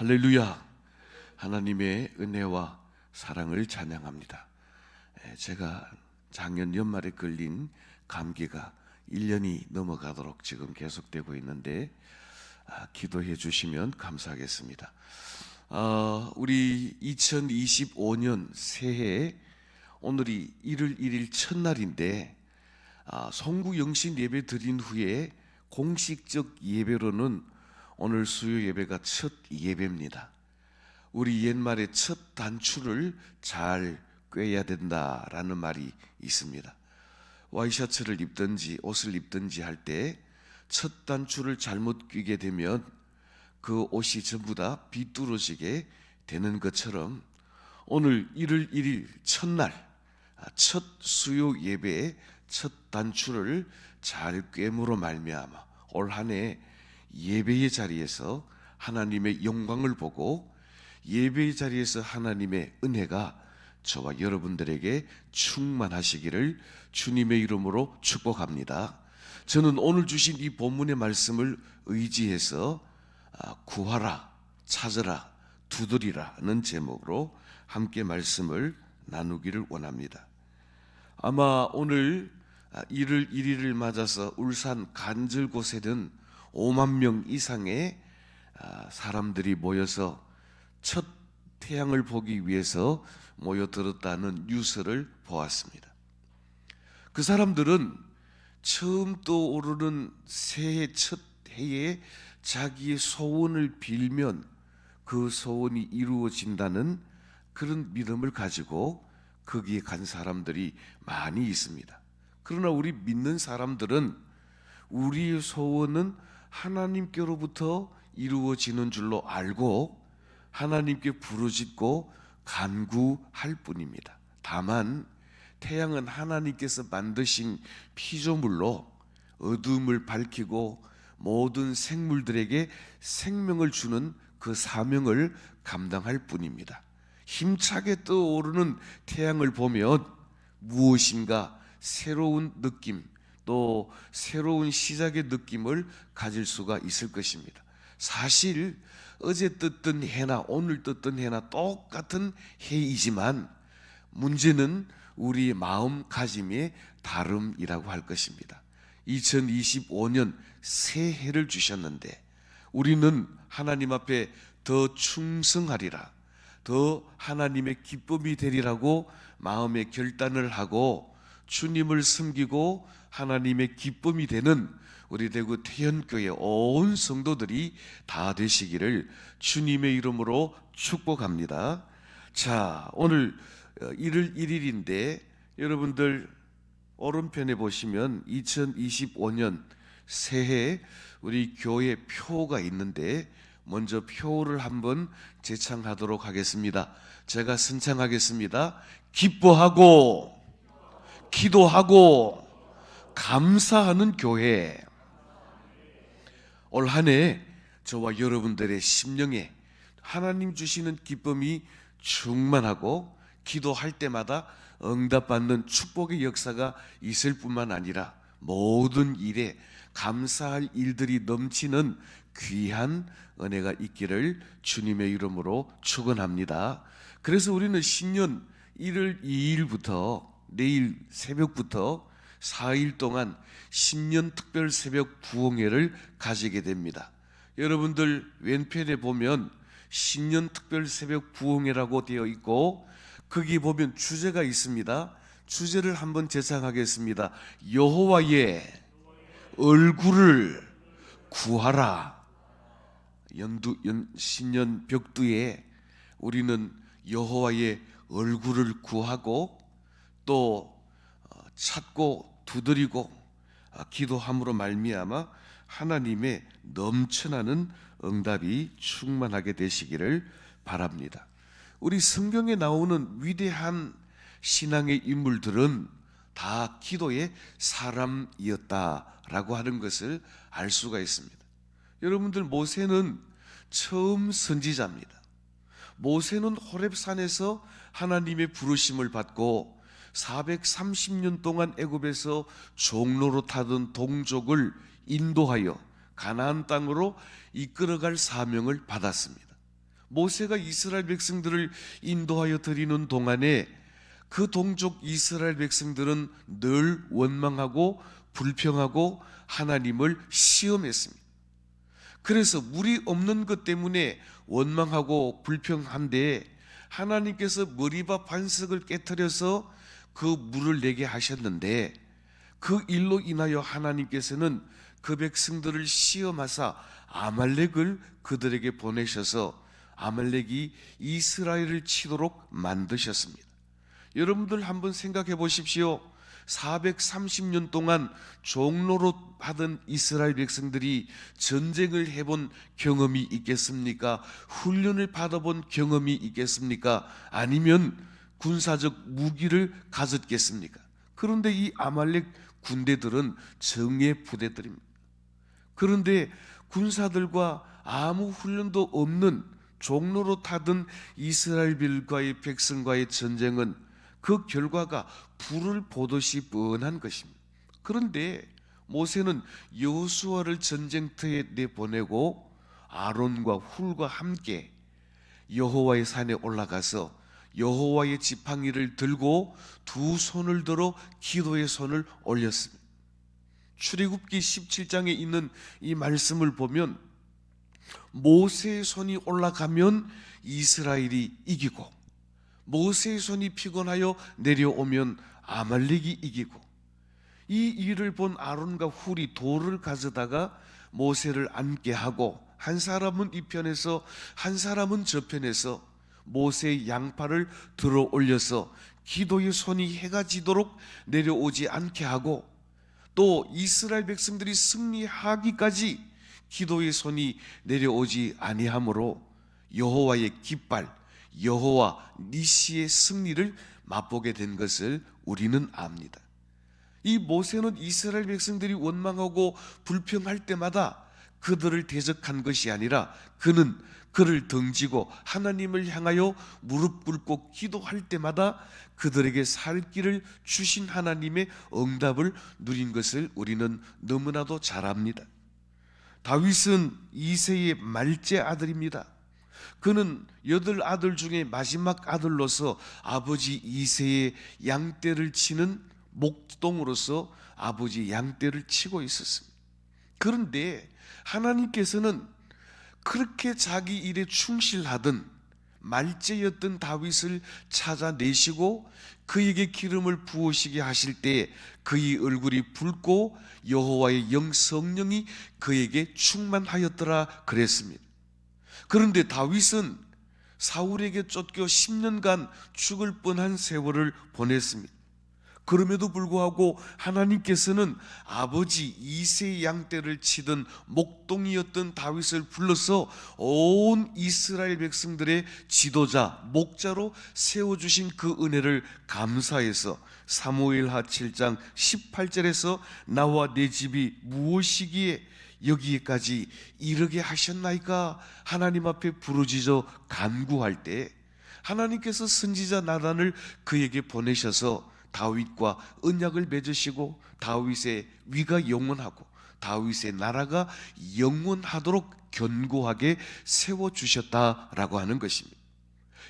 할렐루야. 하나님의 은혜와 사랑을 찬양합니다. 제가 작년 연말에 걸린 감기가 1년이 넘어가도록 지금 계속되고 있는데 기도해 주시면 감사하겠습니다. 우리 2025년 새해 오늘이 1월 1일 첫날인데 송구 영신 예배 드린 후에 공식적 예배로는 오늘 수요 예배가 첫 예배입니다. 우리 옛말에 첫 단추를 잘 꿰야 된다라는 말이 있습니다. 와이셔츠를 입든지 옷을 입든지 할 때 첫 단추를 잘못 꿰게 되면 그 옷이 전부 다 비뚤어지게 되는 것처럼 오늘 1월 1일 첫날 첫 수요 예배의 첫 단추를 잘 꿰므로 말미암아 올 한 해 예배의 자리에서 하나님의 영광을 보고 예배의 자리에서 하나님의 은혜가 저와 여러분들에게 충만하시기를 주님의 이름으로 축복합니다. 저는 오늘 주신 이 본문의 말씀을 의지해서 구하라, 찾으라, 두드리라는 제목으로 함께 말씀을 나누기를 원합니다. 아마 오늘 1월 1일을 맞아서 울산 간절 곳에는 5만 명 이상의 사람들이 모여서 첫 태양을 보기 위해서 모여들었다는 뉴스를 보았습니다. 그 사람들은 처음 떠오르는 새해 첫 해에 자기의 소원을 빌면 그 소원이 이루어진다는 그런 믿음을 가지고 거기에 간 사람들이 많이 있습니다. 그러나 우리 믿는 사람들은 우리의 소원은 하나님께로부터 이루어지는 줄로 알고 하나님께 부르짖고 간구할 뿐입니다. 다만 태양은 하나님께서 만드신 피조물로 어둠을 밝히고 모든 생물들에게 생명을 주는 그 사명을 감당할 뿐입니다. 힘차게 떠오르는 태양을 보면 무엇인가 새로운 느낌, 또 새로운 시작의 느낌을 가질 수가 있을 것입니다. 사실 어제 떴던 해나 오늘 떴던 해나 똑같은 해이지만 문제는 우리의 마음가짐의 다름이라고 할 것입니다. 2025년 새해를 주셨는데 우리는 하나님 앞에 더 충성하리라, 더 하나님의 기쁨이 되리라고 마음의 결단을 하고 주님을 섬기고 하나님의 기쁨이 되는 우리 대구 태연교회 온 성도들이 다 되시기를 주님의 이름으로 축복합니다. 자, 오늘 1월 1일인데 여러분들 오른편에 보시면 2025년 새해 우리 교회 표가 있는데 먼저 표를 한번 제창하도록 하겠습니다. 제가 선창하겠습니다. 기뻐하고 기도하고 감사하는 교회. 올 한 해 저와 여러분들의 심령에 하나님 주시는 기쁨이 충만하고 기도할 때마다 응답받는 축복의 역사가 있을 뿐만 아니라 모든 일에 감사할 일들이 넘치는 귀한 은혜가 있기를 주님의 이름으로 축원합니다. 그래서 우리는 신년 1월 2일부터 내일 새벽부터 4일 동안 신년 특별 새벽 부흥회를 가지게 됩니다. 여러분들 왼편에 보면 신년 특별 새벽 부흥회라고 되어 있고 거기 보면 주제가 있습니다. 주제를 한번 제창하겠습니다. 여호와의 얼굴을 구하라. 신년 벽두에 우리는 여호와의 얼굴을 구하고 또 찾고 두드리고 기도함으로 말미암아 하나님의 넘쳐나는 응답이 충만하게 되시기를 바랍니다. 우리 성경에 나오는 위대한 신앙의 인물들은 다 기도의 사람이었다라고 하는 것을 알 수가 있습니다. 여러분들 모세는 처음 선지자입니다. 모세는 호렙산에서 하나님의 부르심을 받고 430년 동안 애굽에서 종로로 타던 동족을 인도하여 가나안 땅으로 이끌어갈 사명을 받았습니다. 모세가 이스라엘 백성들을 인도하여 드리는 동안에 그 동족 이스라엘 백성들은 늘 원망하고 불평하고 하나님을 시험했습니다. 그래서 물이 없는 것 때문에 원망하고 불평한데 하나님께서 머리바 반석을 깨트려서 그 물을 내게 하셨는데 그 일로 인하여 하나님께서는 그 백성들을 시험하사 아말렉을 그들에게 보내셔서 아말렉이 이스라엘을 치도록 만드셨습니다. 여러분들 한번 생각해 보십시오. 430년 동안 종로로 하던 이스라엘 백성들이 전쟁을 해본 경험이 있겠습니까? 훈련을 받아본 경험이 있겠습니까? 아니면 군사적 무기를 가졌겠습니까? 그런데 이 아말렉 군대들은 정예 부대들입니다. 그런데 군사들과 아무 훈련도 없는 종로로 타던 이스라엘과의 백성과의 전쟁은 그 결과가 불을 보듯이 뻔한 것입니다. 그런데 모세는 여호수아를 전쟁터에 내보내고 아론과 훌과 함께 여호와의 산에 올라가서 여호와의 지팡이를 들고 두 손을 들어 기도의 손을 올렸습니다. 출애굽기 17장에 있는 이 말씀을 보면 모세의 손이 올라가면 이스라엘이 이기고 모세의 손이 피곤하여 내려오면 아말렉이 이기고, 이 일을 본 아론과 훌이 돌을 가져다가 모세를 앉게 하고 한 사람은 이 편에서 한 사람은 저 편에서 모세의 양팔을 들어 올려서 기도의 손이 해가 지도록 내려오지 않게 하고, 또 이스라엘 백성들이 승리하기까지 기도의 손이 내려오지 아니하므로 여호와의 깃발, 여호와 니시의 승리를 맛보게 된 것을 우리는 압니다. 이 모세는 이스라엘 백성들이 원망하고 불평할 때마다 그들을 대적한 것이 아니라 그는 그를 등지고 하나님을 향하여 무릎 꿇고 기도할 때마다 그들에게 살 길을 주신 하나님의 응답을 누린 것을 우리는 너무나도 잘 압니다. 다윗은 이새의 말째 아들입니다. 그는 8아들 중에 마지막 아들로서 아버지 이새의 양떼를 치는 목동으로서 아버지 양떼를 치고 있었습니다. 그런데 하나님께서는 그렇게 자기 일에 충실하던 말째였던 다윗을 찾아내시고 그에게 기름을 부으시게 하실 때 그의 얼굴이 붉고 여호와의 성령이 그에게 충만하였더라 그랬습니다. 그런데 다윗은 사울에게 쫓겨 10년간 죽을 뻔한 세월을 보냈습니다. 그럼에도 불구하고 하나님께서는 아버지 이새의 양떼를 치던 목동이었던 다윗을 불러서 온 이스라엘 백성들의 지도자, 목자로 세워주신 그 은혜를 감사해서 사무엘하 7장 18절에서 나와 내 집이 무엇이기에 여기에까지 이르게 하셨나이까 하나님 앞에 부르짖어 간구할 때 하나님께서 선지자 나단을 그에게 보내셔서 다윗과 언약을 맺으시고 다윗의 위가 영원하고 다윗의 나라가 영원하도록 견고하게 세워주셨다라고 하는 것입니다.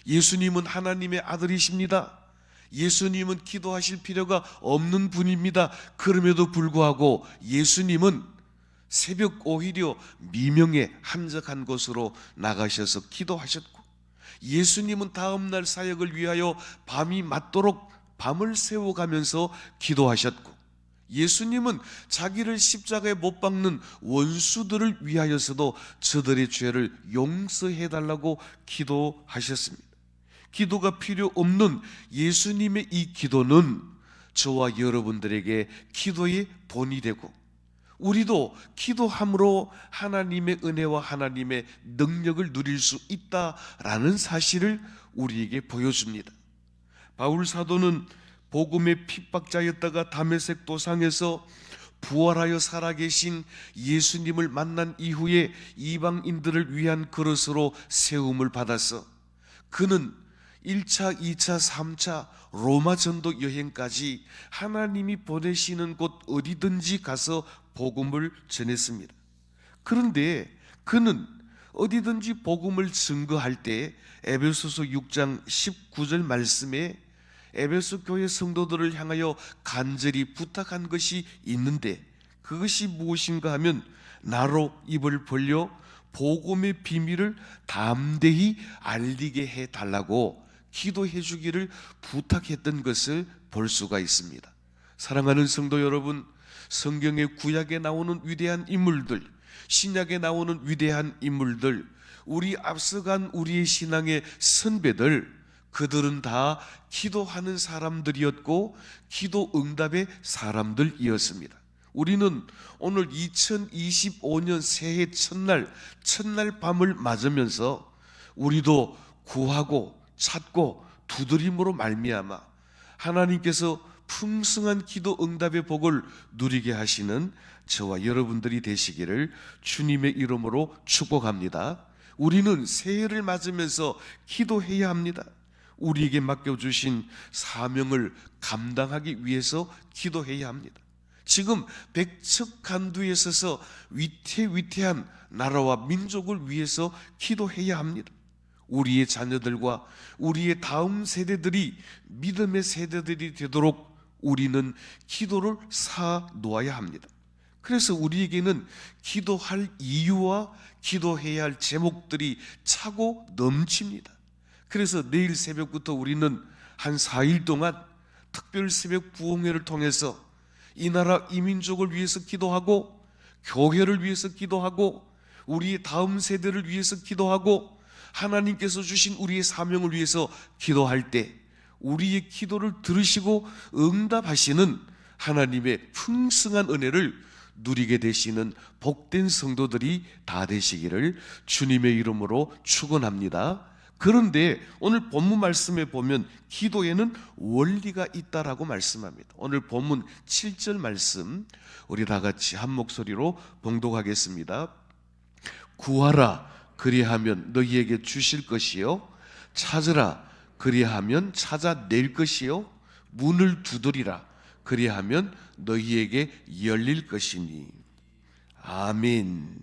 예수님은 하나님의 아들이십니다. 예수님은 기도하실 필요가 없는 분입니다. 그럼에도 불구하고 예수님은 새벽 오히려 미명에 한적한 곳으로 나가셔서 기도하셨고, 예수님은 다음날 사역을 위하여 밤이 맞도록 밤을 새워가면서 기도하셨고, 예수님은 자기를 십자가에 못 박는 원수들을 위하여서도 저들의 죄를 용서해달라고 기도하셨습니다. 기도가 필요 없는 예수님의 이 기도는 저와 여러분들에게 기도의 본이 되고, 우리도 기도함으로 하나님의 은혜와 하나님의 능력을 누릴 수 있다라는 사실을 우리에게 보여줍니다. 바울 사도는 복음의 핍박자였다가 다메섹 도상에서 부활하여 살아계신 예수님을 만난 이후에 이방인들을 위한 그릇으로 세움을 받아서 그는 1차, 2차, 3차 로마 전도 여행까지 하나님이 보내시는 곳 어디든지 가서 복음을 전했습니다. 그런데 그는 어디든지 복음을 증거할 때 에베소서 6장 19절 말씀에 에베소 교회 성도들을 향하여 간절히 부탁한 것이 있는데, 그것이 무엇인가 하면 나로 입을 벌려 복음의 비밀을 담대히 알리게 해달라고 기도해 주기를 부탁했던 것을 볼 수가 있습니다. 사랑하는 성도 여러분, 성경의 구약에 나오는 위대한 인물들, 신약에 나오는 위대한 인물들, 우리 앞서간 우리의 신앙의 선배들, 그들은 다 기도하는 사람들이었고 기도 응답의 사람들이었습니다. 우리는 오늘 2025년 새해 첫날 밤을 맞으면서 우리도 구하고 찾고 두드림으로 말미암아 하나님께서 풍성한 기도 응답의 복을 누리게 하시는 저와 여러분들이 되시기를 주님의 이름으로 축복합니다. 우리는 새해를 맞으면서 기도해야 합니다. 우리에게 맡겨주신 사명을 감당하기 위해서 기도해야 합니다. 지금 백척간두에 서서 위태위태한 나라와 민족을 위해서 기도해야 합니다. 우리의 자녀들과 우리의 다음 세대들이 믿음의 세대들이 되도록 우리는 기도를 쌓아놓아야 합니다. 그래서 우리에게는 기도할 이유와 기도해야 할 제목들이 차고 넘칩니다. 그래서 내일 새벽부터 우리는 한 4일 동안 특별 새벽 부흥회를 통해서 이 나라 이민족을 위해서 기도하고, 교회를 위해서 기도하고, 우리의 다음 세대를 위해서 기도하고, 하나님께서 주신 우리의 사명을 위해서 기도할 때 우리의 기도를 들으시고 응답하시는 하나님의 풍성한 은혜를 누리게 되시는 복된 성도들이 다 되시기를 주님의 이름으로 축원합니다. 그런데 오늘 본문 말씀에 보면 기도에는 원리가 있다라고 말씀합니다. 오늘 본문 7절 말씀 우리 다 같이 한 목소리로 봉독하겠습니다. 구하라 그리하면 너희에게 주실 것이요, 찾으라 그리하면 찾아낼 것이요, 문을 두드리라 그리하면 너희에게 열릴 것이니. 아멘.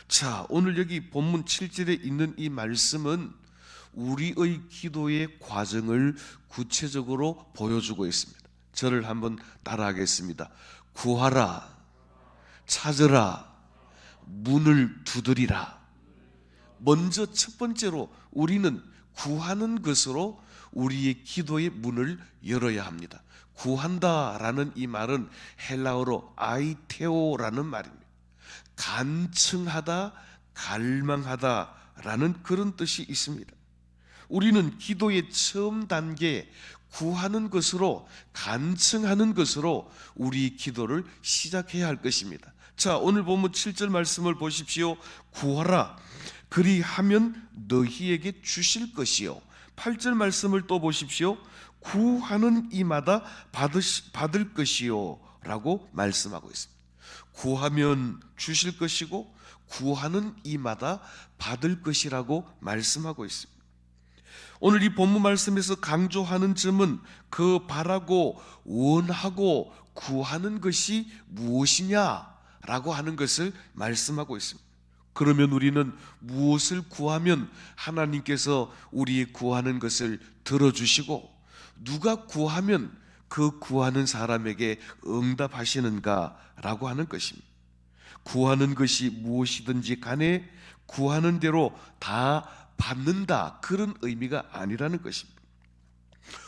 자, 오늘 여기 본문 7절에 있는 이 말씀은 우리의 기도의 과정을 구체적으로 보여주고 있습니다. 저를 한번 따라하겠습니다. 구하라, 찾으라, 문을 두드리라. 먼저 첫 번째로 우리는 구하는 것으로 우리의 기도의 문을 열어야 합니다. 구한다라는 이 말은 헬라어로 아이테오라는 말입니다. 간청하다, 갈망하다라는 그런 뜻이 있습니다. 우리는 기도의 처음 단계 구하는 것으로, 간청하는 것으로 우리 기도를 시작해야 할 것입니다. 자, 오늘 본문 7절 말씀을 보십시오. 구하라 그리하면 너희에게 주실 것이요. 8절 말씀을 또 보십시오. 구하는 이마다 받을 것이요 라고 말씀하고 있습니다. 구하면 주실 것이고 구하는 이마다 받을 것이라고 말씀하고 있습니다. 오늘 이 본문 말씀에서 강조하는 점은 그 바라고 원하고 구하는 것이 무엇이냐라고 하는 것을 말씀하고 있습니다. 그러면 우리는 무엇을 구하면 하나님께서 우리의 구하는 것을 들어주시고, 누가 구하면 그 구하는 사람에게 응답하시는가라고 하는 것입니다. 구하는 것이 무엇이든지 간에 구하는 대로 다 받는다, 그런 의미가 아니라는 것입니다.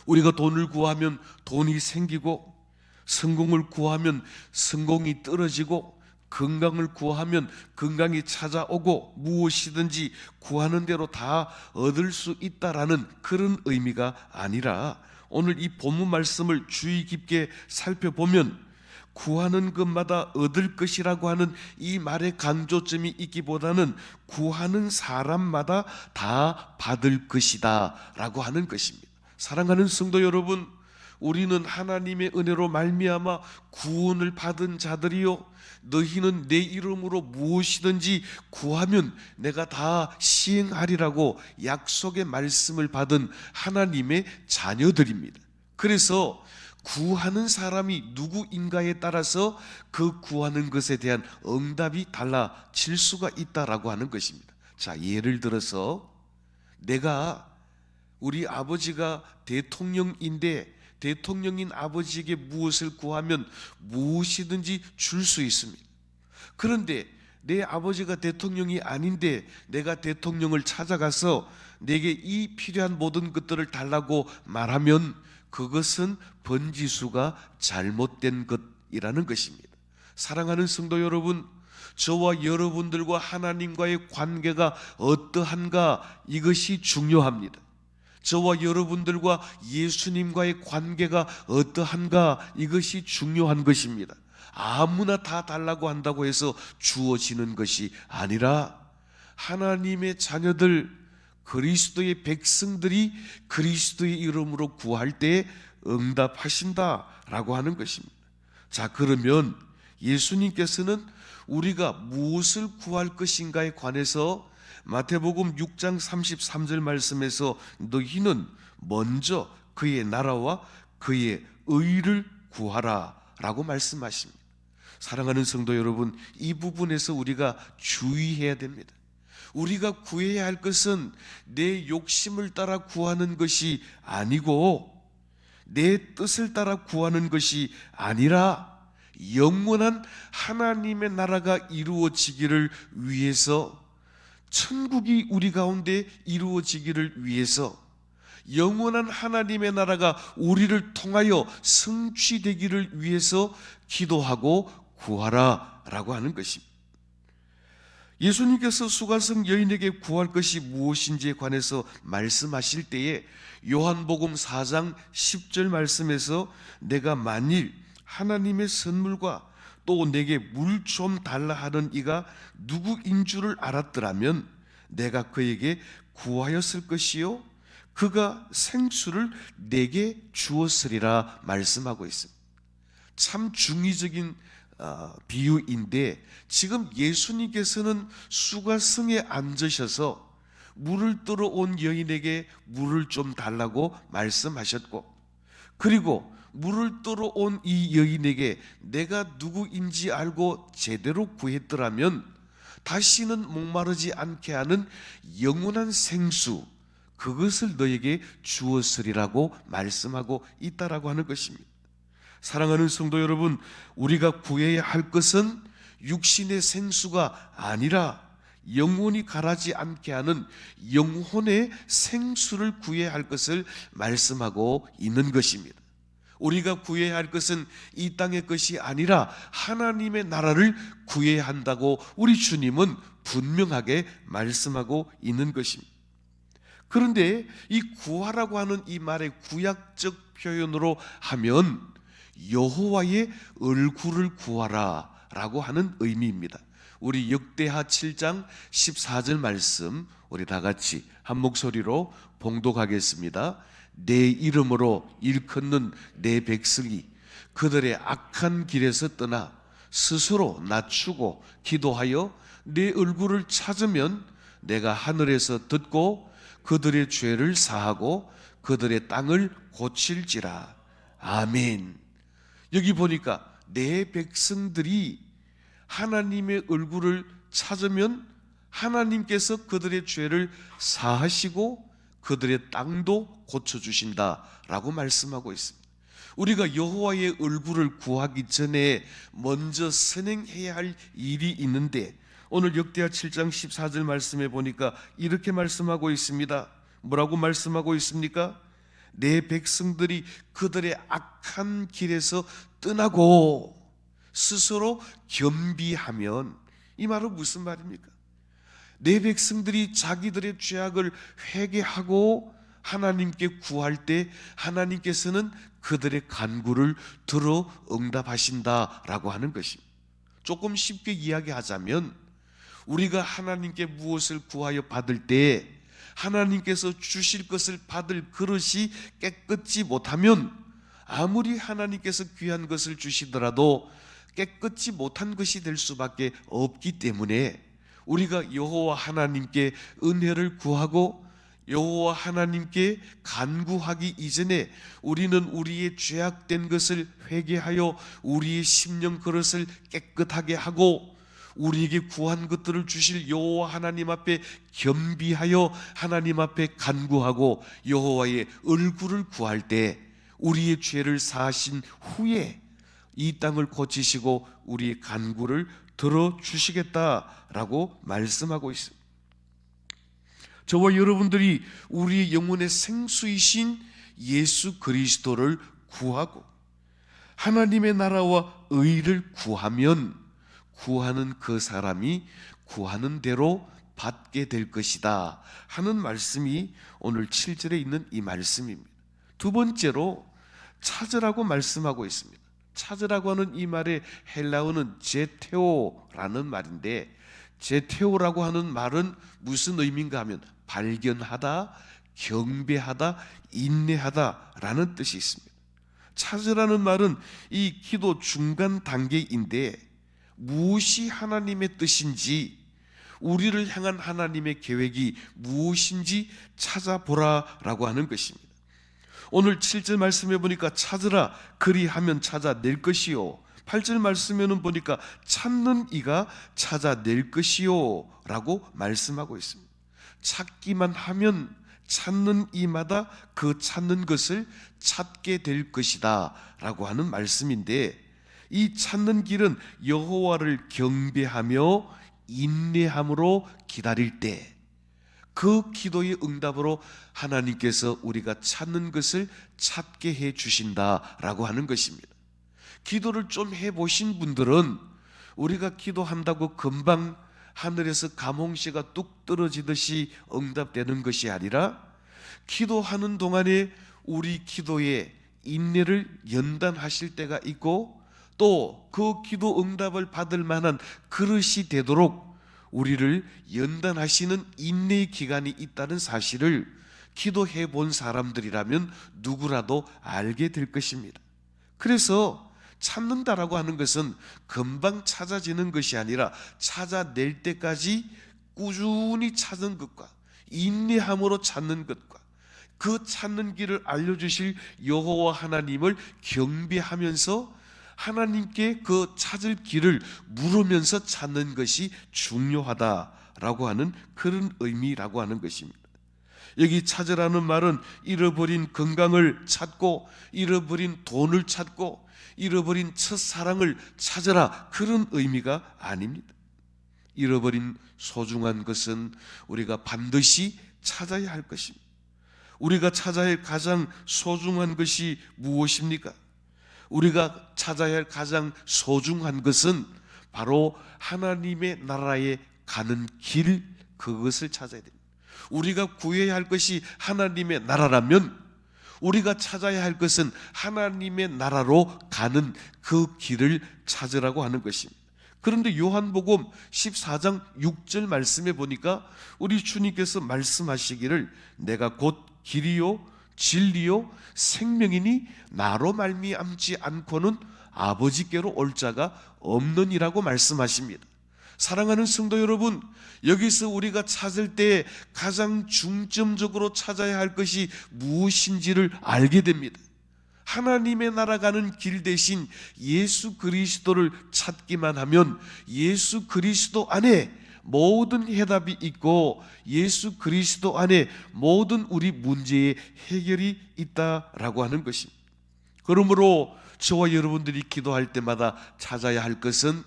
우리가 돈을 구하면 돈이 생기고, 성공을 구하면 성공이 떨어지고, 건강을 구하면 건강이 찾아오고, 무엇이든지 구하는 대로 다 얻을 수 있다라는 그런 의미가 아니라, 오늘 이 본문 말씀을 주의 깊게 살펴보면 구하는 것마다 얻을 것이라고 하는 이 말의 강조점이 있기보다는 구하는 사람마다 다 받을 것이다 라고 하는 것입니다. 사랑하는 성도 여러분, 우리는 하나님의 은혜로 말미암아 구원을 받은 자들이요, 너희는 내 이름으로 무엇이든지 구하면 내가 다 시행하리라고 약속의 말씀을 받은 하나님의 자녀들입니다. 그래서 구하는 사람이 누구인가에 따라서 그 구하는 것에 대한 응답이 달라질 수가 있다라고 하는 것입니다. 자, 예를 들어서 우리 아버지가 대통령인데 대통령인 아버지에게 무엇을 구하면 무엇이든지 줄 수 있습니다. 그런데 내 아버지가 대통령이 아닌데 내가 대통령을 찾아가서 내게 이 필요한 모든 것들을 달라고 말하면 그것은 번지수가 잘못된 것이라는 것입니다. 사랑하는 성도 여러분, 저와 여러분들과 하나님과의 관계가 어떠한가, 이것이 중요합니다. 저와 여러분들과 예수님과의 관계가 어떠한가, 이것이 중요한 것입니다. 아무나 다 달라고 한다고 해서 주어지는 것이 아니라 하나님의 자녀들, 그리스도의 백성들이 그리스도의 이름으로 구할 때 응답하신다라고 하는 것입니다. 자, 그러면 예수님께서는 우리가 무엇을 구할 것인가에 관해서 마태복음 6장 33절 말씀에서 너희는 먼저 그의 나라와 그의 의를 구하라 라고 말씀하십니다. 사랑하는 성도 여러분, 이 부분에서 우리가 주의해야 됩니다. 우리가 구해야 할 것은 내 욕심을 따라 구하는 것이 아니고 내 뜻을 따라 구하는 것이 아니라 영원한 하나님의 나라가 이루어지기를 위해서, 천국이 우리 가운데 이루어지기를 위해서, 영원한 하나님의 나라가 우리를 통하여 성취되기를 위해서 기도하고 구하라 라고 하는 것입니다. 예수님께서 수가성 여인에게 구할 것이 무엇인지에 관해서 말씀하실 때에 요한복음 4장 10절 말씀에서 내가 만일 하나님의 선물과 또 내게 물 좀 달라 하는 이가 누구인 줄을 알았더라면 내가 그에게 구하였을 것이요 그가 생수를 내게 주었으리라 말씀하고 있습니다. 참 중의적인 비유인데, 지금 예수님께서는 수가성에 앉으셔서 물을 뜨러 온 여인에게 물을 좀 달라고 말씀하셨고, 그리고 물을 뜨러 온 이 여인에게 내가 누구인지 알고 제대로 구했더라면 다시는 목마르지 않게 하는 영원한 생수, 그것을 너에게 주었으리라고 말씀하고 있다라고 하는 것입니다. 사랑하는 성도 여러분, 우리가 구해야 할 것은 육신의 생수가 아니라 영혼이 가라지 않게 하는 영혼의 생수를 구해야 할 것을 말씀하고 있는 것입니다. 우리가 구해야 할 것은 이 땅의 것이 아니라 하나님의 나라를 구해야 한다고 우리 주님은 분명하게 말씀하고 있는 것입니다. 그런데 이 구하라고 하는 이 말의 구약적 표현으로 하면 여호와의 얼굴을 구하라 라고 하는 의미입니다. 우리 역대하 7장 14절 말씀 우리 다 같이 한 목소리로 봉독하겠습니다. 내 이름으로 일컫는 내 백성이 그들의 악한 길에서 떠나 스스로 낮추고 기도하여 내 얼굴을 찾으면 내가 하늘에서 듣고 그들의 죄를 사하고 그들의 땅을 고칠지라. 아멘. 여기 보니까 내 백성들이 하나님의 얼굴을 찾으면 하나님께서 그들의 죄를 사하시고 그들의 땅도 고쳐주신다라고 말씀하고 있습니다. 우리가 여호와의 얼굴을 구하기 전에 먼저 선행해야 할 일이 있는데, 오늘 역대하 7장 14절 말씀에 보니까 이렇게 말씀하고 있습니다. 뭐라고 말씀하고 있습니까? 내 백성들이 그들의 악한 길에서 떠나고 스스로 겸비하면, 이 말은 무슨 말입니까? 내 백성들이 자기들의 죄악을 회개하고 하나님께 구할 때 하나님께서는 그들의 간구를 들어 응답하신다라고 하는 것입니다. 조금 쉽게 이야기하자면 우리가 하나님께 무엇을 구하여 받을 때 하나님께서 주실 것을 받을 그릇이 깨끗지 못하면 아무리 하나님께서 귀한 것을 주시더라도 깨끗지 못한 것이 될 수밖에 없기 때문에 우리가 여호와 하나님께 은혜를 구하고 여호와 하나님께 간구하기 이전에 우리는 우리의 죄악된 것을 회개하여 우리의 심령 그릇을 깨끗하게 하고 우리에게 구한 것들을 주실 여호와 하나님 앞에 겸비하여 하나님 앞에 간구하고 여호와의 얼굴을 구할 때 우리의 죄를 사하신 후에 이 땅을 고치시고 우리의 간구를 들어주시겠다라고 말씀하고 있습니다. 저와 여러분들이 우리 영혼의 생수이신 예수 그리스도를 구하고 하나님의 나라와 의를 구하면 구하는 그 사람이 구하는 대로 받게 될 것이다 하는 말씀이 오늘 7절에 있는 이 말씀입니다. 두 번째로 찾으라고 말씀하고 있습니다. 찾으라고 하는 이 말의 헬라어는 제테오라는 말인데, 제테오라고 하는 말은 무슨 의미인가 하면 발견하다, 경배하다, 인내하다라는 뜻이 있습니다. 찾으라는 말은 이 기도 중간 단계인데 무엇이 하나님의 뜻인지, 우리를 향한 하나님의 계획이 무엇인지 찾아보라라고 하는 것입니다. 오늘 7절 말씀해 보니까 찾으라 그리하면 찾아낼 것이요, 8절 말씀에는 보니까 찾는 이가 찾아낼 것이요 라고 말씀하고 있습니다. 찾기만 하면 찾는 이마다 그 찾는 것을 찾게 될 것이다 라고 하는 말씀인데, 이 찾는 길은 여호와를 경배하며 인내함으로 기다릴 때 그 기도의 응답으로 하나님께서 우리가 찾는 것을 찾게 해 주신다라고 하는 것입니다. 기도를 좀 해보신 분들은 우리가 기도한다고 금방 하늘에서 감홍씨가 뚝 떨어지듯이 응답되는 것이 아니라 기도하는 동안에 우리 기도에 인내를 연단하실 때가 있고, 또 그 기도 응답을 받을 만한 그릇이 되도록 우리를 연단하시는 인내의 기간이 있다는 사실을 기도해 본 사람들이라면 누구라도 알게 될 것입니다. 그래서 찾는다라고 하는 것은 금방 찾아지는 것이 아니라 찾아낼 때까지 꾸준히 찾는 것과 인내함으로 찾는 것과 그 찾는 길을 알려주실 여호와 하나님을 경배하면서 하나님께 그 찾을 길을 물으면서 찾는 것이 중요하다라고 하는 그런 의미라고 하는 것입니다. 여기 찾으라는 말은 잃어버린 건강을 찾고 잃어버린 돈을 찾고 잃어버린 첫사랑을 찾으라 그런 의미가 아닙니다. 잃어버린 소중한 것은 우리가 반드시 찾아야 할 것입니다. 우리가 찾아야 할 가장 소중한 것이 무엇입니까? 우리가 찾아야 할 가장 소중한 것은 바로 하나님의 나라에 가는 길, 그것을 찾아야 됩니다. 우리가 구해야 할 것이 하나님의 나라라면 우리가 찾아야 할 것은 하나님의 나라로 가는 그 길을 찾으라고 하는 것입니다. 그런데 요한복음 14장 6절 말씀에 보니까 우리 주님께서 말씀하시기를 내가 곧 길이요 진리요 생명이니 나로 말미암지 않고는 아버지께로 올 자가 없느니라고 말씀하십니다. 사랑하는 성도 여러분, 여기서 우리가 찾을 때 가장 중점적으로 찾아야 할 것이 무엇인지를 알게 됩니다. 하나님의 나라 가는 길 대신 예수 그리스도를 찾기만 하면 예수 그리스도 안에 모든 해답이 있고 예수 그리스도 안에 모든 우리 문제의 해결이 있다라고 하는 것입니다. 그러므로 저와 여러분들이 기도할 때마다 찾아야 할 것은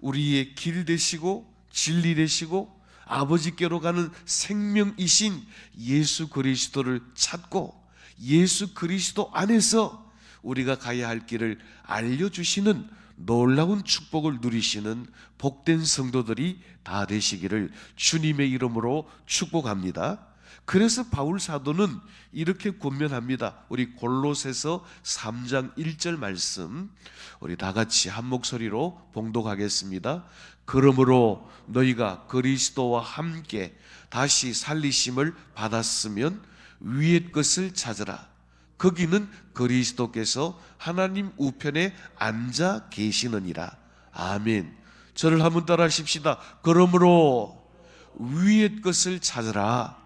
우리의 길 되시고 진리 되시고 아버지께로 가는 생명이신 예수 그리스도를 찾고 예수 그리스도 안에서 우리가 가야 할 길을 알려주시는 놀라운 축복을 누리시는 복된 성도들이 다 되시기를 주님의 이름으로 축복합니다. 그래서 바울 사도는 이렇게 권면합니다. 우리 골로새서 3장 1절 말씀 우리 다 같이 한 목소리로 봉독하겠습니다. 그러므로 너희가 그리스도와 함께 다시 살리심을 받았으면 위의 것을 찾으라. 거기는 그리스도께서 하나님 우편에 앉아 계시느니라. 아멘. 저를 한번 따라 하십시다. 그러므로 위의 것을 찾으라.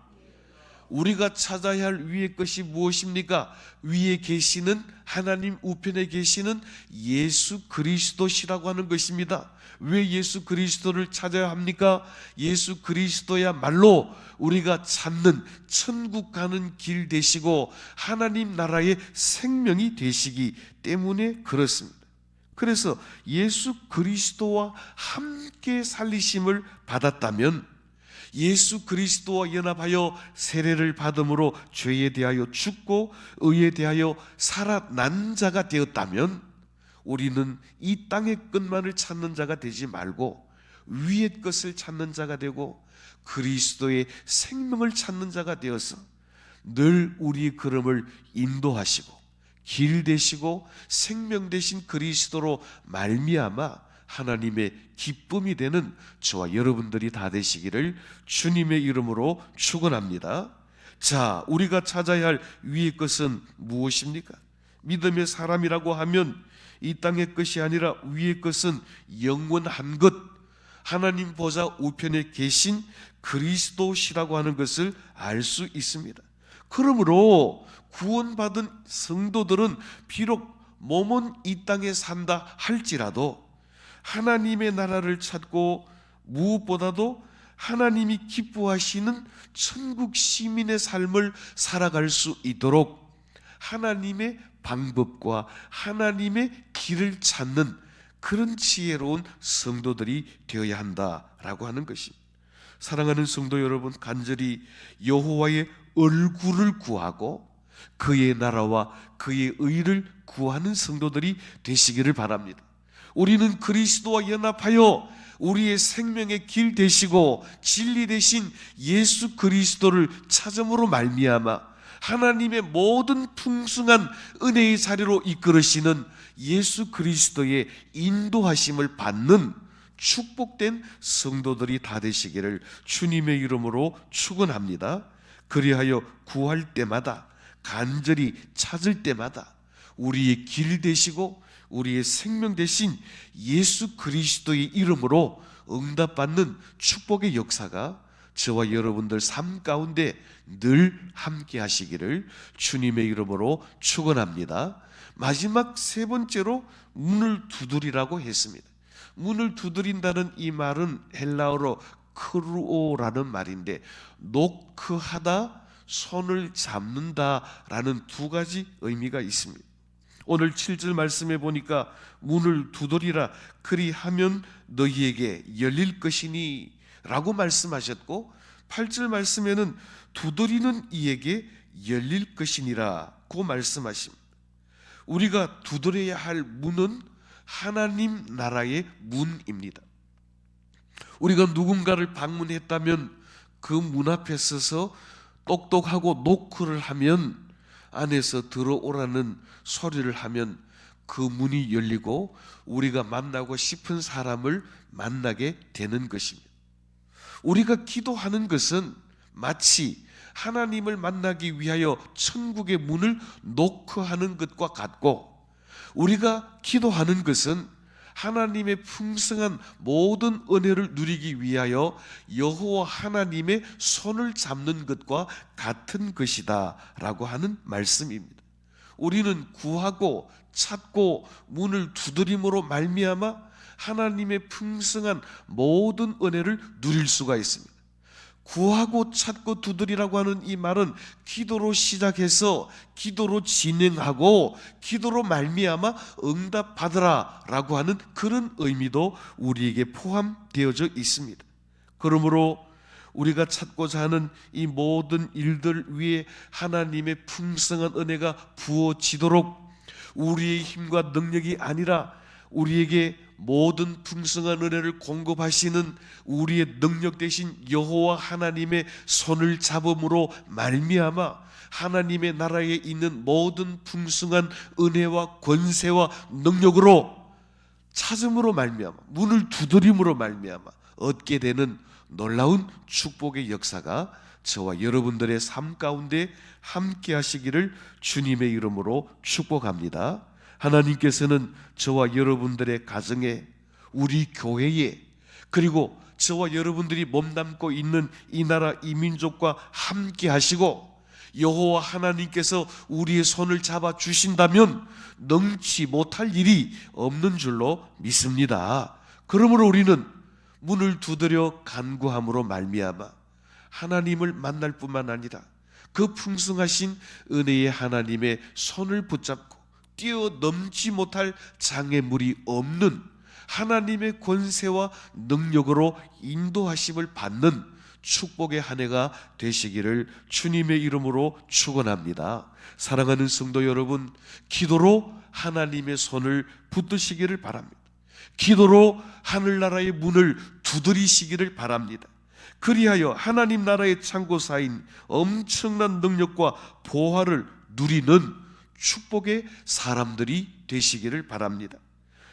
우리가 찾아야 할 위의 것이 무엇입니까? 위에 계시는 하나님 우편에 계시는 예수 그리스도시라고 하는 것입니다. 왜 예수 그리스도를 찾아야 합니까? 예수 그리스도야말로 우리가 찾는 천국 가는 길 되시고 하나님 나라의 생명이 되시기 때문에 그렇습니다. 그래서 예수 그리스도와 함께 살리심을 받았다면, 예수 그리스도와 연합하여 세례를 받음으로 죄에 대하여 죽고 의에 대하여 살아난 자가 되었다면, 우리는 이 땅의 끝만을 찾는 자가 되지 말고 위의 것을 찾는 자가 되고 그리스도의 생명을 찾는 자가 되어서 늘 우리의 걸음을 인도하시고 길 되시고 생명 되신 그리스도로 말미암아 하나님의 기쁨이 되는 저와 여러분들이 다 되시기를 주님의 이름으로 축원합니다. 자, 우리가 찾아야 할 위의 것은 무엇입니까? 믿음의 사람이라고 하면 이 땅의 것이 아니라 위의 것은 영원한 것, 하나님 보좌 우편에 계신 그리스도시라고 하는 것을 알 수 있습니다. 그러므로 구원받은 성도들은 비록 몸은 이 땅에 산다 할지라도 하나님의 나라를 찾고 무엇보다도 하나님이 기뻐하시는 천국 시민의 삶을 살아갈 수 있도록 하나님의 방법과 하나님의 길을 찾는 그런 지혜로운 성도들이 되어야 한다라고 하는 것입니다. 사랑하는 성도 여러분, 간절히 여호와의 얼굴을 구하고 그의 나라와 그의 의를 구하는 성도들이 되시기를 바랍니다. 우리는 그리스도와 연합하여 우리의 생명의 길 되시고 진리 되신 예수 그리스도를 찾음으로 말미암아 하나님의 모든 풍성한 은혜의 자리로 이끌으시는 예수 그리스도의 인도하심을 받는 축복된 성도들이 다 되시기를 주님의 이름으로 축원합니다. 그리하여 구할 때마다, 간절히 찾을 때마다 우리의 길 되시고 우리의 생명 되신 예수 그리스도의 이름으로 응답받는 축복의 역사가 저와 여러분들 삶 가운데 늘 함께 하시기를 주님의 이름으로 축원합니다. 마지막 세 번째로 문을 두드리라고 했습니다. 문을 두드린다는 이 말은 헬라어로 크루오라는 말인데, 노크하다, 손을 잡는다라는 두 가지 의미가 있습니다. 오늘 7절 말씀에 보니까 문을 두드리라, 그리하면 너희에게 열릴 것이니 라고 말씀하셨고, 8절 말씀에는 두드리는 이에게 열릴 것이니라고 말씀하십니다. 우리가 두드려야 할 문은 하나님 나라의 문입니다. 우리가 누군가를 방문했다면 그 문 앞에 서서 똑똑하고 노크를 하면, 안에서 들어오라는 소리를 하면 그 문이 열리고 우리가 만나고 싶은 사람을 만나게 되는 것입니다. 우리가 기도하는 것은 마치 하나님을 만나기 위하여 천국의 문을 노크하는 것과 같고, 우리가 기도하는 것은 하나님의 풍성한 모든 은혜를 누리기 위하여 여호와 하나님의 손을 잡는 것과 같은 것이다 라고 하는 말씀입니다. 우리는 구하고 찾고 문을 두드림으로 말미암아 하나님의 풍성한 모든 은혜를 누릴 수가 있습니다. 구하고 찾고 두드리라고 하는 이 말은 기도로 시작해서 기도로 진행하고 기도로 말미암아 응답받으라 라고 하는 그런 의미도 우리에게 포함되어져 있습니다. 그러므로 우리가 찾고자 하는 이 모든 일들 위에 하나님의 풍성한 은혜가 부어지도록 우리의 힘과 능력이 아니라 우리에게 모든 풍성한 은혜를 공급하시는 우리의 능력 되신 여호와 하나님의 손을 잡음으로 말미암아 하나님의 나라에 있는 모든 풍성한 은혜와 권세와 능력으로 찾음으로 말미암아, 문을 두드림으로 말미암아 얻게 되는 놀라운 축복의 역사가 저와 여러분들의 삶 가운데 함께 하시기를 주님의 이름으로 축복합니다. 하나님께서는 저와 여러분들의 가정에, 우리 교회에, 그리고 저와 여러분들이 몸담고 있는 이 나라 이 민족과 함께 하시고 여호와 하나님께서 우리의 손을 잡아 주신다면 능치 못할 일이 없는 줄로 믿습니다. 그러므로 우리는 문을 두드려 간구함으로 말미암아 하나님을 만날 뿐만 아니라 그 풍성하신 은혜의 하나님의 손을 붙잡고 뛰어넘지 못할 장애물이 없는 하나님의 권세와 능력으로 인도하심을 받는 축복의 한 해가 되시기를 주님의 이름으로 축원합니다. 사랑하는 성도 여러분, 기도로 하나님의 손을 붙드시기를 바랍니다. 기도로 하늘나라의 문을 두드리시기를 바랍니다. 그리하여 하나님 나라의 창고사인 엄청난 능력과 보화를 누리는 축복의 사람들이 되시기를 바랍니다.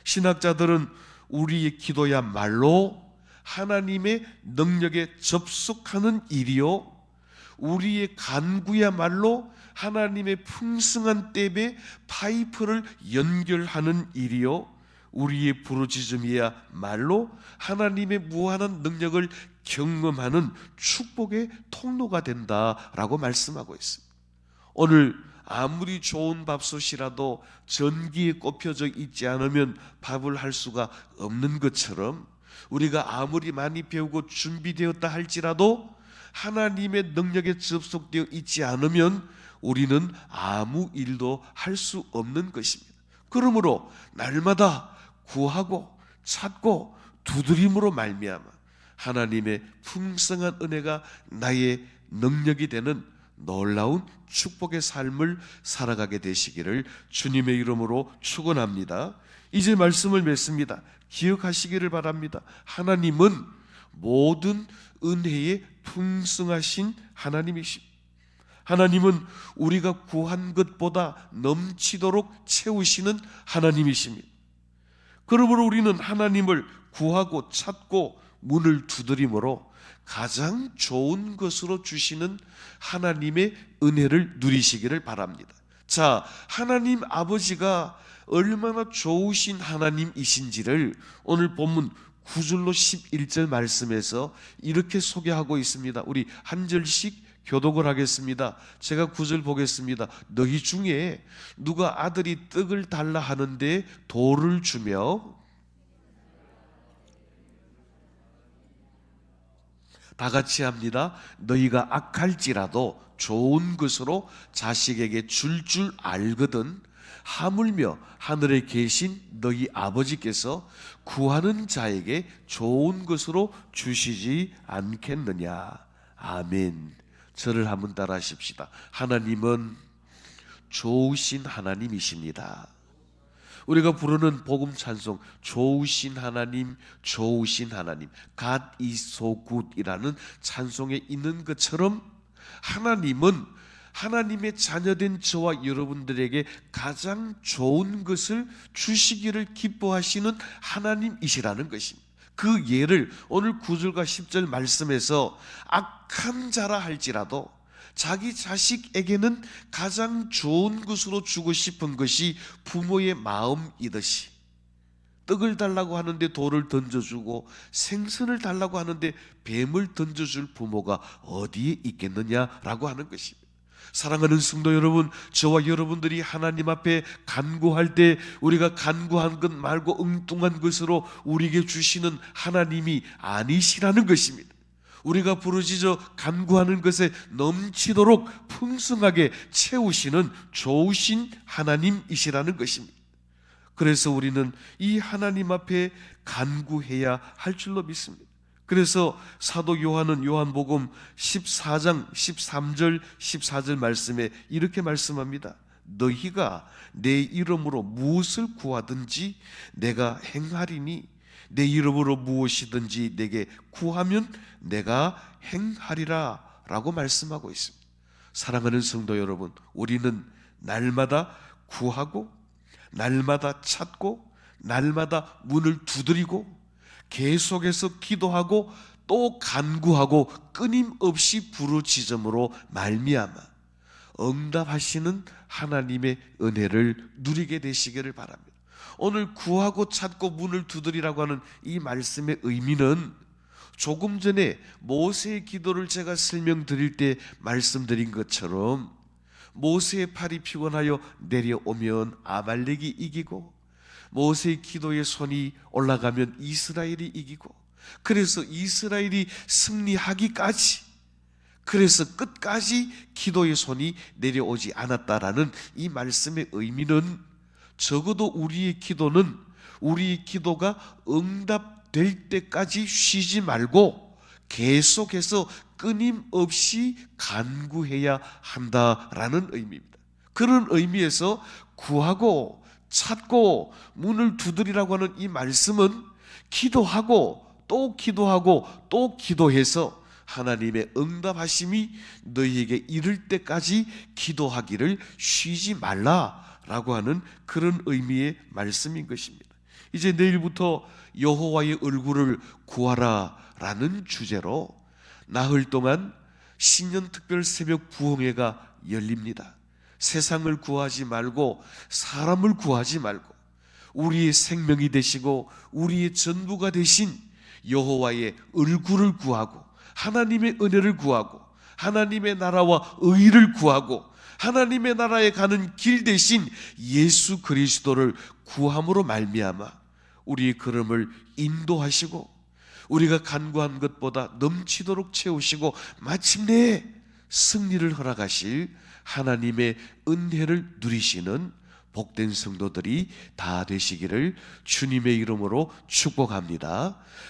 신학자들은 우리의 기도야말로 하나님의 능력에 접속하는 일이요, 우리의 간구야말로 하나님의 풍성한 댐에 파이프를 연결하는 일이요, 우리의 부르짖음이야말로 하나님의 무한한 능력을 경험하는 축복의 통로가 된다라고 말씀하고 있습니다. 오늘 아무리 좋은 밥솥이라도 전기에 꼽혀져 있지 않으면 밥을 할 수가 없는 것처럼 우리가 아무리 많이 배우고 준비되었다 할지라도 하나님의 능력에 접속되어 있지 않으면 우리는 아무 일도 할 수 없는 것입니다. 그러므로 날마다 구하고 찾고 두드림으로 말미암아 하나님의 풍성한 은혜가 나의 능력이 되는 놀라운 축복의 삶을 살아가게 되시기를 주님의 이름으로 축원합니다. 이제 말씀을 맺습니다. 기억하시기를 바랍니다. 하나님은 모든 은혜에 풍성하신 하나님이십니다. 하나님은 우리가 구한 것보다 넘치도록 채우시는 하나님이십니다. 그러므로 우리는 하나님을 구하고 찾고 문을 두드림으로 가장 좋은 것으로 주시는 하나님의 은혜를 누리시기를 바랍니다. 자, 하나님 아버지가 얼마나 좋으신 하나님이신지를 오늘 본문 9절로 11절 말씀에서 이렇게 소개하고 있습니다. 우리 한 절씩 교독을 하겠습니다. 제가 9절 보겠습니다. 너희 중에 누가 아들이 떡을 달라 하는데 돌을 주며, 다 같이 합니다. 너희가 악할지라도 좋은 것으로 자식에게 줄 알거든 하물며 하늘에 계신 너희 아버지께서 구하는 자에게 좋은 것으로 주시지 않겠느냐. 아멘. 저를 한번 따라 하십시다. 하나님은 좋으신 하나님이십니다. 우리가 부르는 복음 찬송, 좋으신 하나님, 좋으신 하나님, God is so good이라는 찬송에 있는 것처럼 하나님은 하나님의 자녀된 저와 여러분들에게 가장 좋은 것을 주시기를 기뻐하시는 하나님이시라는 것입니다. 그 예를 오늘 9절과 10절 말씀에서 악한 자라 할지라도 자기 자식에게는 가장 좋은 것으로 주고 싶은 것이 부모의 마음이듯이 떡을 달라고 하는데 돌을 던져주고 생선을 달라고 하는데 뱀을 던져줄 부모가 어디에 있겠느냐라고 하는 것입니다. 사랑하는 성도 여러분, 저와 여러분들이 하나님 앞에 간구할 때 우리가 간구한 것 말고 엉뚱한 것으로 우리에게 주시는 하나님이 아니시라는 것입니다. 우리가 부르짖어 간구하는 것에 넘치도록 풍성하게 채우시는 좋으신 하나님이시라는 것입니다. 그래서 우리는 이 하나님 앞에 간구해야 할 줄로 믿습니다. 그래서 사도 요한은 요한복음 14장 13절 14절 말씀에 이렇게 말씀합니다. 너희가 내 이름으로 무엇을 구하든지 내가 행하리니 내 이름으로 무엇이든지 내게 구하면 내가 행하리라 라고 말씀하고 있습니다. 사랑하는 성도 여러분, 우리는 날마다 구하고 날마다 찾고 날마다 문을 두드리고 계속해서 기도하고 또 간구하고 끊임없이 부르짖음으로 말미암아 응답하시는 하나님의 은혜를 누리게 되시기를 바랍니다. 오늘 구하고 찾고 문을 두드리라고 하는 이 말씀의 의미는 조금 전에 모세의 기도를 제가 설명드릴 때 말씀드린 것처럼 모세의 팔이 피곤하여 내려오면 아말렉이 이기고 모세의 기도의 손이 올라가면 이스라엘이 이기고 그래서 이스라엘이 승리하기까지 그래서 끝까지 기도의 손이 내려오지 않았다라는 이 말씀의 의미는 적어도 우리의 기도가 응답될 때까지 쉬지 말고 계속해서 끊임없이 간구해야 한다라는 의미입니다. 그런 의미에서 구하고 찾고 문을 두드리라고 하는 이 말씀은 기도하고 또 기도하고 또 기도해서 하나님의 응답하심이 너희에게 이를 때까지 기도하기를 쉬지 말라라고 하는 그런 의미의 말씀인 것입니다. 이제 내일부터 여호와의 얼굴을 구하라라는 주제로 나흘 동안 신년특별 새벽 부흥회가 열립니다. 세상을 구하지 말고 사람을 구하지 말고 우리의 생명이 되시고 우리의 전부가 되신 여호와의 얼굴을 구하고 하나님의 은혜를 구하고 하나님의 나라와 의를 구하고 하나님의 나라에 가는 길 대신 예수 그리스도를 구함으로 말미암아 우리의 걸음을 인도하시고 우리가 간구한 것보다 넘치도록 채우시고 마침내 승리를 허락하실 하나님의 은혜를 누리시는 복된 성도들이 다 되시기를 주님의 이름으로 축복합니다.